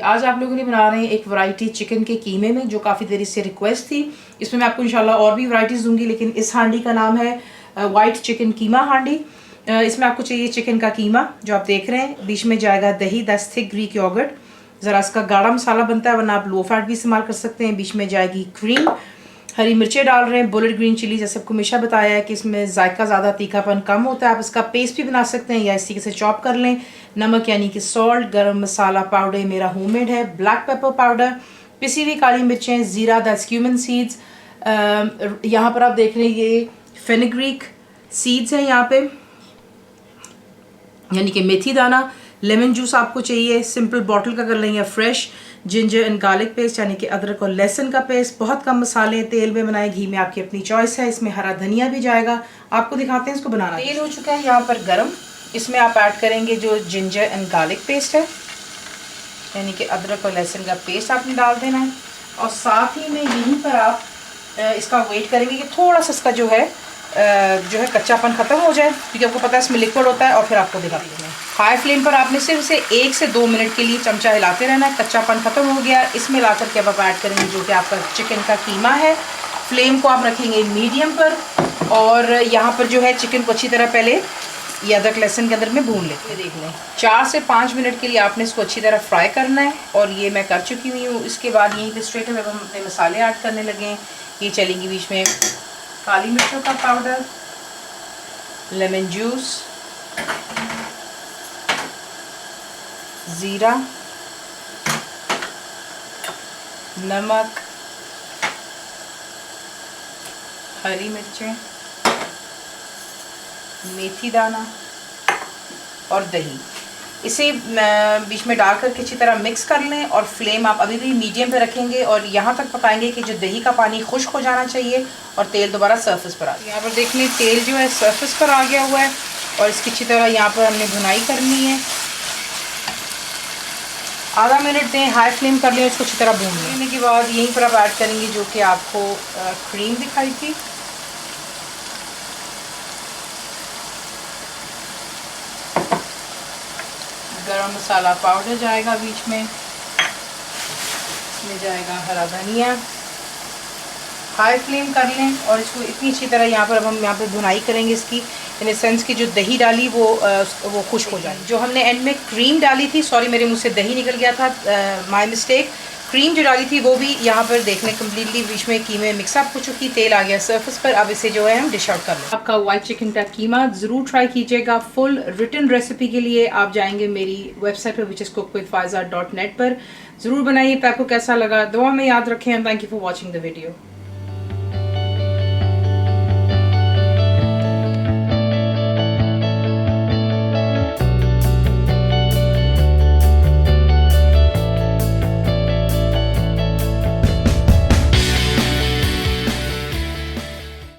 आज आप लोगों के लिए बना रहे हैं एक वैरायटी चिकन के कीमे में, जो काफ़ी देर से रिक्वेस्ट थी। इसमें मैं आपको इंशाल्लाह और भी वैरायटीज़ दूंगी, लेकिन इस हांडी का नाम है वाइट चिकन कीमा हांडी। इसमें आपको चाहिए चिकन का कीमा जो आप देख रहे हैं, बीच में जाएगा दही, दैट्स थिक ग्रीक योगर्ट, ज़रा इसका गाढ़ा मसाला बनता है, वरना आप लो फैट भी इस्तेमाल कर सकते हैं। बीच में जाएगी क्रीम, हरी मिर्चें डाल रहे हैं, बुलेट ग्रीन चिली, जैसे आपको हमेशा बताया है कि इसमें जायका ज़्यादा, तीखापन कम होता है। आप इसका पेस्ट भी बना सकते हैं या इस तरीके से चॉप कर लें। नमक यानी कि सॉल्ट, गरम मसाला पाउडर मेरा होममेड है, ब्लैक पेपर पाउडर, पिसी हुई काली मिर्चें, ज़ीरा, दैट्स क्यूमिन सीड्स। यहाँ पर आप देख रहे हैं ये फेनिग्रीक सीड्स हैं यहाँ पे, यानी कि मेथी दाना। लेमन जूस आपको चाहिए, सिंपल बॉटल का कर लें या fresh. Ginger and garlic paste यानी कि अदरक और लहसुन का पेस्ट। बहुत कम मसाले, तेल में बनाए, घी में, आपकी अपनी चॉइस है। इसमें हरा धनिया भी जाएगा। आपको दिखाते हैं इसको बनाना। तेल हो चुका है यहाँ पर गरम, इसमें आप ऐड करेंगे जो जिंजर एंड गार्लिक पेस्ट है, यानी कि अदरक और लहसुन का पेस्ट आपने डाल देना है। और साथ ही में यहीं पर आप इसका वेट करेंगे कि थोड़ा सा इसका जो है कच्चापन ख़त्म हो जाए, क्योंकि आपको पता है इसमें लिक्विड होता है। और फिर आपको दिखाते हैं, हाई फ्लेम पर आपने सिर्फ इसे 1 से 2 मिनट के लिए चमचा हिलाते रहना है। कच्चापन ख़त्म हो गया, इसमें ला करके अब आप ऐड करेंगे जो कि आपका चिकन का कीमा है। फ्लेम को आप रखेंगे मीडियम पर, और यहाँ पर जो है चिकन को अच्छी तरह पहले ये अदरक लहसुन के अंदर में भून लेते हैं। देख लें 4 से 5 मिनट के लिए आपने इसको अच्छी तरह फ्राई करना है, और ये मैं कर चुकी हुई हूँ। इसके बाद यहीं पर स्ट्रेट में हम अपने मसाले ऐड करने लगे। ये चलेंगी बीच में काली मिर्चों का पाउडर, लेमन जूस, ज़ीरा, नमक, हरी मिर्चें, मेथी दाना और दही। इसे बीच में डाल करके अच्छी तरह मिक्स कर लें, और फ्लेम आप अभी भी मीडियम पे रखेंगे, और यहाँ तक पकाएंगे कि जो दही का पानी खुश्क हो जाना चाहिए और तेल दोबारा सरफेस पर आ जाए। यहाँ पर देख लें तेल जो है सरफेस पर आ गया हुआ है, और इसकी अच्छी तरह यहाँ पर हमने भुनाई करनी है। आधा मिनट दें, हाई फ्लेम कर लें, इसको अच्छी तरह भून लेने के बाद यहीं पर आप ऐड करेंगे जो कि आपको क्रीम दिखाई थी। गरम मसाला पाउडर जाएगा बीच में, इसमें जाएगा हरा धनिया। हाई फ्लेम कर लें, और इसको इतनी अच्छी तरह यहाँ पर अब हम यहाँ पर भुनाई करेंगे इसकी, इन सेंस की जो दही डाली वो खुश्क हो जाए। जो हमने एंड में क्रीम डाली थी, सॉरी मेरे मुँह से दही निकल गया था, माय मिस्टेक। क्रीम जो डाली थी वो भी यहाँ पर देख लें कम्प्लीटली बीच में कीमे मिक्सअप हो चुकी, तेल आ गया सरफेस पर। अब इसे जो है हम डिश आउट कर लें। आपका वाइट चिकन का कीमा ज़रूर ट्राई कीजिएगा। फुल रिटन रेसिपी के लिए आप जाएंगे मेरी वेबसाइट पर, विच इज़ cookWithFaiza.net पर। ज़रूर बनाइए। आपको कैसा लगा दुआ में याद रखें। Thank you for watching the video.